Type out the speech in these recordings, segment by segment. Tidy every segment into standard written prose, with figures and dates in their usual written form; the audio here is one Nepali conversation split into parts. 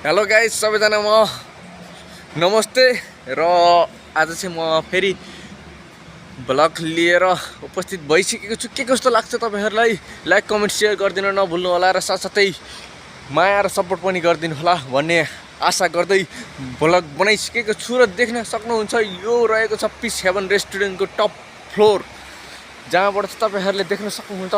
हेलो गाइस सबैजना नमस्ते र आज चाहिँ म फेरि ब्लग लिएर उपस्थित भइसकेको छु। के कस्तो लाग्छ तपाईहरुलाई लाइक कमेन्ट शेयर गरिदिन नभुल्नु होला र साथसाथै माया र सपोर्ट पनि गरिदिनु होला भन्ने आशा गर्दै ब्लग बनाइसकेको छु। र देख्न सक्नुहुन्छ यो रहेको छ पिस हेभन रेस्टुरेन्टको टप फ्लोर, जहाँबाट तपाईहरुले देख्न सक्नुहुन्छ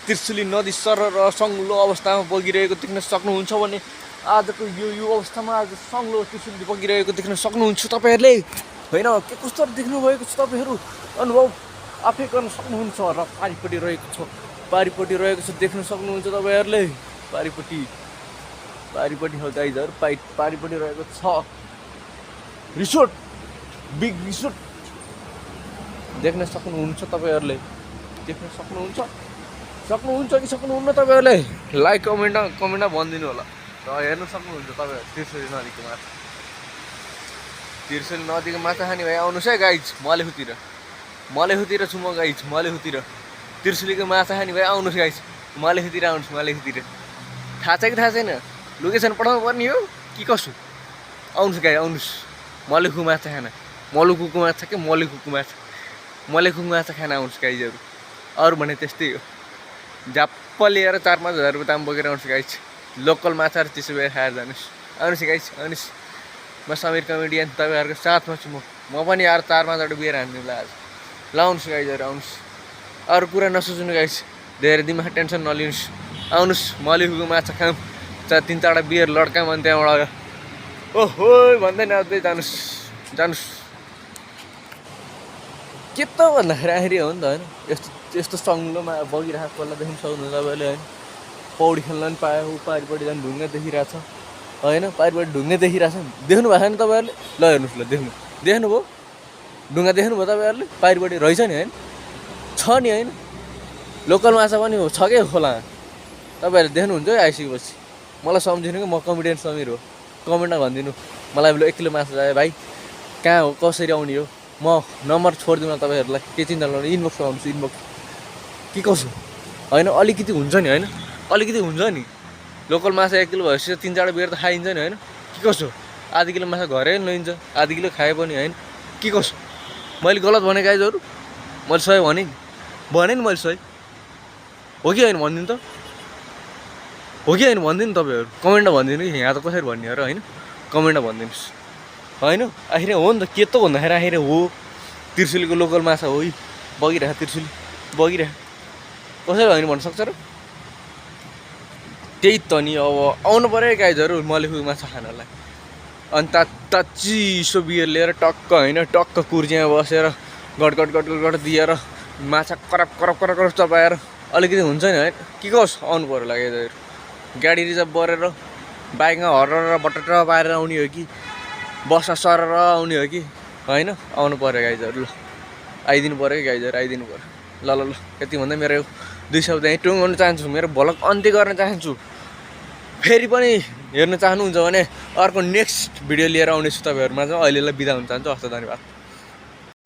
त्रिशुली नदी सर र सङ्लो अवस्थामा बगिरहेको देख्न सक्नुहुन्छ भने आजको यो अवस्थामा आज सङ्लो त्रिशुली बगिरहेको देख्न सक्नुहुन्छ तपाईहरुले हैन। के कस्तो देख्नु भएको छ तपाईहरु अनुभव आफै गर्न सक्नुहुन्छ। र पारिपट्टि रहेको छ देख्न सक्नुहुन्छ तपाईहरुले पारिपट्टि हो गाइजहरु, पारिपट्टि रहेको छ रिसोर्ट, बिग रिसोर्ट देख्न सक्नुहुन्छ तपाईहरुले। देख्न सक्नुहुन्छ कि सक्नुहुन्न तपाईहरुले लाइक कमेन्टमा भनिदिनु होला। र हेर्न सक्नुहुन्छ तपाईहरु त्रिशुली नदीको माछा खाने भए आउनुहोस् है गाइज। मलेखुतिर छु म गाइज, मलेखुतिर त्रिशुलीको माछा खाने भए आउनुहोस् गाइज। मलेखुतिर आउनुहोस्, मलेखुतिर थाहा छ कि थाहा छैन, लोकेसन पठाउनु पर्ने हो कि कसो? आउनुहोस् गाइज, आउनुहोस् मलेखु माछा खान। मलेखुको माछा के मलेखुको माछा खान आउनुहोस् गाइजहरु। अरू भने त्यस्तै हो, झ्याप्प लिएर 4-5 हजार रुपियाँ दाम बोकेर आउनुहोस् गाइज। लोकल माछाहरू त्यसो भए खाएर जानुहोस्। आउनुहोस् गाइज, आउनुहोस्। म समीर कमेडियन तपाईँहरूको साथमा छु। म पनि यार 4-5 वटा बियर हान्दिउँला आज। ल आउनुहोस् गाइजहरू, आउनुहोस्। अरू कुरा नसोच्नु गाइज, धेरै दिमाग टेन्सन नलिनुहोस्। आउनुहोस् मलेखुको माछा खाऊँ, 3-4 बियर लड्काम अनि त्यहाँबाट ओहो भन्दै नाच्दै जानुहोस्। के त भन्दाखेरि आखिरी हो नि त होइन, यस्तो सङ्लोमा बगिरहेको पहिला देख्न सक्नुहुन्छ तपाईँले होइन। पौडी खेल्न पनि पायो, पारिपट्टि झन् ढुङ्गा देखिरहेछ होइन, पारिपट्टि ढुङ्गा देखिरहेछ। देख्नु भएको छैन तपाईँहरूले? ल हेर्नुहोस्, ल देख्नुभयो ढुङ्गा देख्नुभयो तपाईँहरूले? पारिपट्टि रहेछ नि होइन, छ नि होइन, लोकल माछा पनि हो, छ क्या खोला। तपाईँहरूले देख्नुहुन्छ है आइसकेपछि। मलाई सम्झिनु कि म कमेडियन समीर हो, कमेन्टमा भनिदिनु मलाई 1 किलो माछा चाहियो भाइ, कहाँ हो, कसरी आउने हो, म नम्बर छोडिदिउँ तपाईँहरूलाई। के चिन्ता नगर्नु, इनबक्स आउनुहोस्, इनबक्स के कसो होइन। अलिकति हुन्छ नि होइन, अलिकति हुन्छ नि। लोकल माछा 1 किलो भएपछि 3-4 बियर त खाइन्छ नि होइन। के कसो आधी किलो माछा घरै लैन्छ, आधी किलो खाए पनि होइन। के कसो मैले गलत भने गाइजहरू? मैले सही भने नि, मैले सही हो कि होइन भनिदिनु त, हो कि होइन भनिदिनु तपाईँहरू। कमेन्टमा भनिदिनु कि यहाँ त कसरी भन्ने हो र होइन, कमेन्टमा भनिदिनुहोस् होइन। आखिर हो नि त, के त भन्दाखेरि आखिर हो त्रिशुलीको लोकल माछा हो, बगिरहेको त्रिशुली बगिरहेको, कसरी होइन भन्न सक्छ र? त्यही त नि, अब आउनु पऱ्यो गाइजहरू मलेखुको माछा खानलाई। अनि चिसो बियर लिएर टक्क होइन, टक्क कुर्जियामा बसेर गट दिएर माछा करप चपाएर अलिकति हुन्छ नि होइन। के कस आउनु पऱ्यो होला गाइजहरू। गाडी रिजर्भ गरेर बाइकमा हरेर बटर पारेर आउने हो कि बसमा सरेर आउने हो कि होइन, आउनु पऱ्यो गाइजहरू। ल आइदिनु पऱ्यो कि गाइजहरू, आइदिनु पऱ्यो। ल यति भन्दा मेरो 2 शब्द यहीँ टुङ्गाउन चाहन्छु, मेरो भ्लग अन्त्य गर्न चाहन्छु। फेरि पनि हेर्न चाहनुहुन्छ भने अर्को नेक्स्ट भिडियो लिएर आउनेछु तपाईँहरूमा। चाहिँ अहिलेलाई बिदा हुन चाहन्छु। हस् त, धन्यवाद।